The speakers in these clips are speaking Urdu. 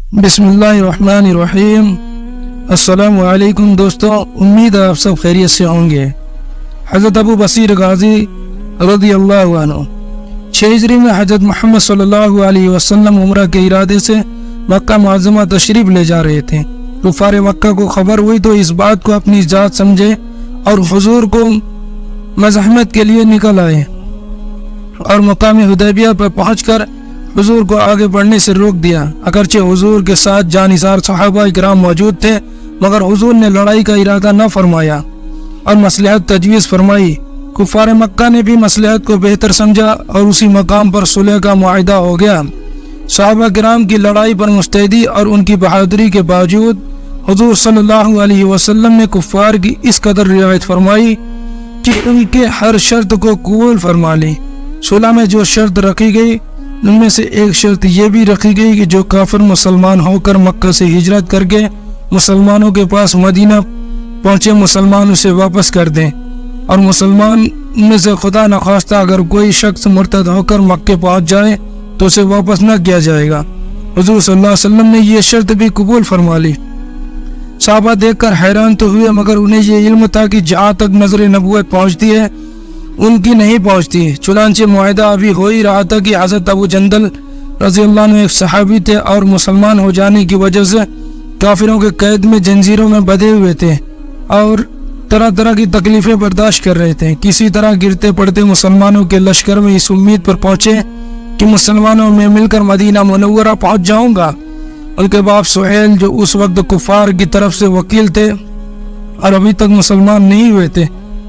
بسم اللہ الرحمن الرحیم۔ السلام علیکم دوستوں، امید ہے آپ سب خیریت سے ہوں گے۔ حضرت ابو بصیر غازی رضی اللہ عنہ 6 ہجری میں حضرت محمد صلی اللہ علیہ وسلم عمرہ کے ارادے سے مکہ معظمہ تشریف لے جا رہے تھے۔ کفار مکہ کو خبر ہوئی تو اس بات کو اپنی ذات سمجھے اور حضور کو مزاحمت کے لیے نکل آئے اور مقام حدیبیہ پر پہنچ کر حضور کو آگے بڑھنے سے روک دیا۔ اگرچہ حضور کے ساتھ جانثار صحابہ کرام موجود تھے، مگر حضور نے لڑائی کا ارادہ نہ فرمایا اور مصلحت تجویز فرمائی۔ کفار مکہ نے بھی مصلحت کو بہتر سمجھا اور اسی مقام پر صلح کا معاہدہ ہو گیا۔ صحابہ کرام کی لڑائی پر مستعدی اور ان کی بہادری کے باوجود حضور صلی اللہ علیہ وسلم نے کفار کی اس قدر رعایت فرمائی کہ ان کے ہر شرط کو قبول فرما لی۔ صلح میں جو شرط رکھی گئی ان میں سے ایک شرط یہ بھی رکھی گئی کہ جو کافر مسلمان ہو کر مکہ سے ہجرت کر کے مسلمانوں کے پاس مدینہ پہنچے، مسلمان اسے واپس کر دیں، اور مسلمان میں سے خدا نخواستہ اگر کوئی شخص مرتد ہو کر مکہ پہنچ جائے تو اسے واپس نہ کیا جائے گا۔ حضور صلی اللہ علیہ وسلم نے یہ شرط بھی قبول فرما لی۔ صحابہ دیکھ کر حیران تو ہوئے، مگر انہیں یہ علم تھا کہ جہاں تک نظر نبوت پہنچتی ہے ان کی نہیں پہنچتی۔ چنانچہ معاہدہ ابھی ہو ہی رہا تھا کہ حضرت ابو جندل رضی اللہ عنہ ایک صحابی تھے اور مسلمان ہو جانے کی وجہ سے کافروں کے قید میں جنزیروں میں بندھے ہوئے تھے اور طرح طرح کی تکلیفیں برداشت کر رہے تھے۔ کسی طرح گرتے پڑتے مسلمانوں کے لشکر میں اس امید پر پہنچے کہ مسلمانوں میں مل کر مدینہ منورہ پہنچ جاؤں گا۔ ان کے باپ سہیل جو اس وقت کفار کی طرف سے وکیل تھے اور ابھی تک مسلمان نہیں ہوئے تھے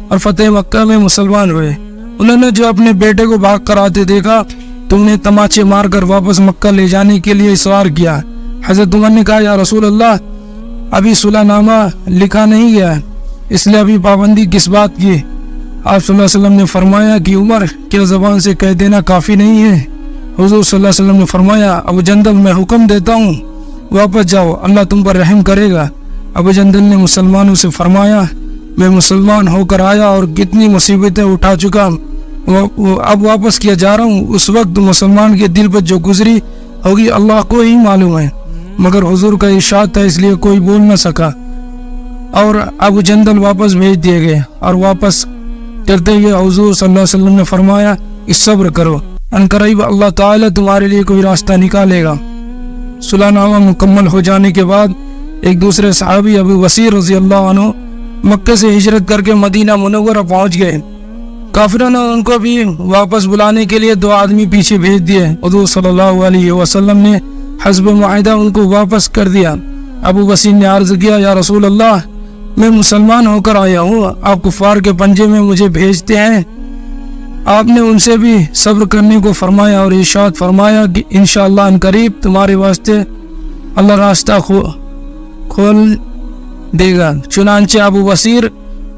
اور فتح مکہ میں مسلمان ہوئے، انہوں نے جو اپنے بیٹے کو بھاگ کر آتے دیکھا تو انہیں تماچے مار کر واپس مکہ لے جانے کے لیے اصرار کیا۔ حضرت عمر نے کہا، یا رسول اللہ، ابھی صلح نامہ لکھا نہیں گیا ہے، اس لیے ابھی پابندی کس بات کی؟ آپ صلی اللہ علیہ وسلم نے فرمایا کہ عمر، کیا زبان سے کہہ دینا کافی نہیں ہے؟ حضور صلی اللہ علیہ وسلم نے فرمایا، ابو جندل میں حکم دیتا ہوں واپس جاؤ، اللہ تم پر رحم کرے گا۔ ابو جندل نے مسلمانوں سے فرمایا، میں مسلمان ہو کر آیا اور کتنی مصیبتیں اٹھا چکا، اب واپس کیا جا رہا ہوں۔ اس وقت مسلمان کے دل پر جو گزری ہوگی اللہ کو ہی معلوم ہے، مگر حضور کا ارشاد تھا اس لیے کوئی بول نہ سکا، اور ابو جندل واپس بھیج دیے گئے۔ اور واپس کرتے ہوئے حضور صلی اللہ علیہ وسلم نے فرمایا، اس صبر کرو، ان قریب اللہ تعالیٰ تمہارے لیے کوئی راستہ نکالے گا۔ صلح نامہ مکمل ہو جانے کے بعد ایک دوسرے صحابی ابو بصیر رضی اللہ عنہ مکہ سے ہجرت کر کے مدینہ منورہ پہنچ گئے۔ کافروں نے ان کو بھی واپس بلانے کے لیے 2 آدمی پیچھے بھیج دیے۔ حضور صلی اللہ علیہ وسلم نے حسب معاہدہ ان کو واپس کر دیا۔ ابو بصیر نے عرض کیا، یا رسول اللہ، میں مسلمان ہو کر آیا ہوں، آپ کفار کے پنجے میں مجھے بھیجتے ہیں؟ آپ نے ان سے بھی صبر کرنے کو فرمایا اور ارشاد فرمایا کہ انشاءاللہ ان قریب تمہارے واسطے اللہ راستہ کھول دے گا۔ چنانچہ ابو بصیر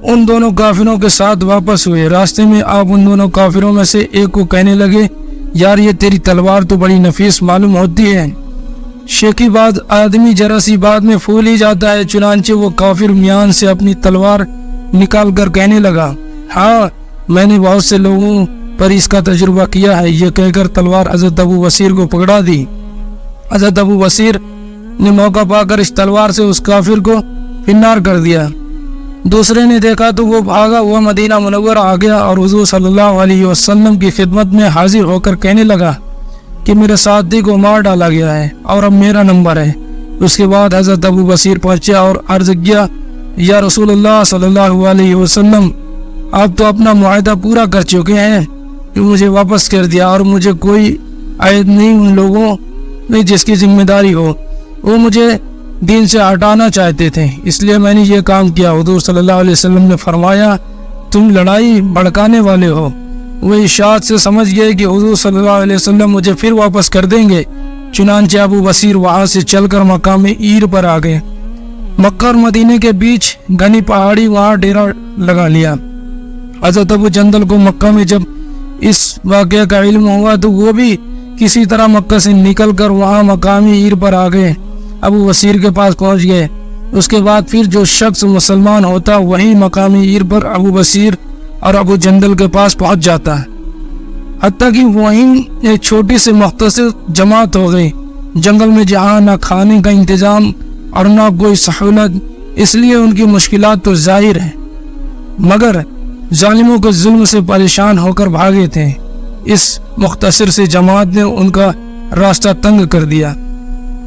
ان دونوں کافروں کے ساتھ واپس ہوئے۔ راستے میں آپ ان دونوں کافروں میں سے ایک کو کہنے لگے، یار یہ تیری تلوار تو بڑی نفیس معلوم ہوتی ہے، شیخی بات آدمی ذرا سی بات میں پھول ہی جاتا ہے۔ چنانچہ وہ کافر میان سے اپنی تلوار نکال کر کہنے لگا، ہاں میں نے بہت سے لوگوں پر اس کا تجربہ کیا ہے، یہ کہہ کر تلوار حضرت ابو بصیر کو پکڑا دی۔ حضرت ابو بصیر نے موقع پا کر اس تلوار سے اس کافر کو فنار کر دیا۔ دوسرے نے دیکھا تو وہ بھاگا ہوا مدینہ منورہ آ گیا اور حضور صلی اللہ علیہ وسلم کی خدمت میں حاضر ہو کر کہنے لگا کہ میرے ساتھی کو مار ڈالا گیا ہے اور اب میرا نمبر ہے۔ اس کے بعد حضرت ابو بصیر پہنچا اور عرض کیا، یا رسول اللہ صلی اللہ علیہ وسلم، آپ تو اپنا معاہدہ پورا کر چکے ہیں کہ مجھے واپس کر دیا اور مجھے کوئی عائد نہیں ان لوگوں میں جس کی ذمہ داری ہو، وہ مجھے دین سے ہٹانا چاہتے تھے، اس لیے میں نے یہ کام کیا۔ حضور صلی اللہ علیہ وسلم نے فرمایا، تم لڑائی بھڑکانے والے ہو۔ وہ ارشاد سے سمجھ گئے کہ حضور صلی اللہ علیہ وسلم مجھے پھر واپس کر دیں گے۔ چنانچہ ابو بصیر وہاں سے چل کر مقام عیر پر آ گئے۔ مکہ اور مدینے کے بیچ گھنی پہاڑی، وہاں ڈیرا لگا لیا۔ حضرت ابو جندل کو مکہ میں جب اس واقعہ کا علم ہوا تو وہ بھی کسی طرح مکہ سے نکل کر وہاں مقامی عیر پر آ گئے، ابو بصیر کے پاس پہنچ گئے۔ اس کے بعد پھر جو شخص مسلمان ہوتا وہی مقامی عیر پر ابو بصیر اور ابو جندل کے پاس پہنچ جاتا ہے، حتیٰ کہ وہیں ایک چھوٹی سی مختصر جماعت ہو گئی جنگل میں جہاں نہ کھانے کا انتظام اور نہ کوئی سہولت، اس لیے ان کی مشکلات تو ظاہر ہیں، مگر ظالموں کے ظلم سے پریشان ہو کر بھاگے تھے۔ اس مختصر سے جماعت نے ان کا راستہ تنگ کر دیا۔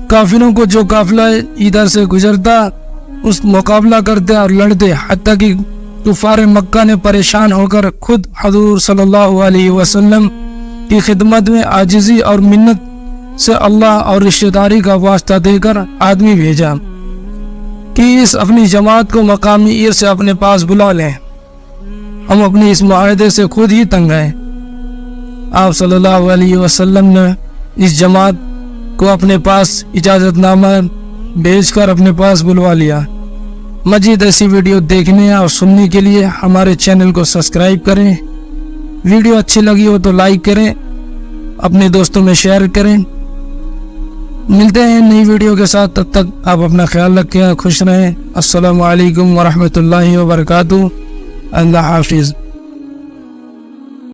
کافروں کو جو قافلہ ادھر سے گزرتا اس مقابلہ کرتے اور لڑتے، حتیٰ کہ کفار مکہ نے پریشان ہو کر خود حضور صلی اللہ علیہ وسلم کی خدمت میں عاجزی اور منت سے اللہ اور رشتہ داری کا واسطہ دے کر آدمی بھیجا کہ اس اپنی جماعت کو مقامی عیر سے اپنے پاس بلا لیں، ہم اپنے اس معاہدے سے خود ہی تنگ ہیں۔ آپ صلی اللہ علیہ وسلم نے اس جماعت کو اپنے پاس اجازت نامہ بھیج کر اپنے پاس بلوا لیا۔ مزید ایسی ویڈیو دیکھنے اور سننے کے لیے ہمارے چینل کو سبسکرائب کریں۔ ویڈیو اچھی لگی ہو تو لائک کریں، اپنے دوستوں میں شیئر کریں۔ ملتے ہیں نئی ویڈیو کے ساتھ، تب تک آپ اپنا خیال رکھیں، خوش رہیں۔ السلام علیکم ورحمۃ اللہ وبرکاتہ۔ اللہ حافظ۔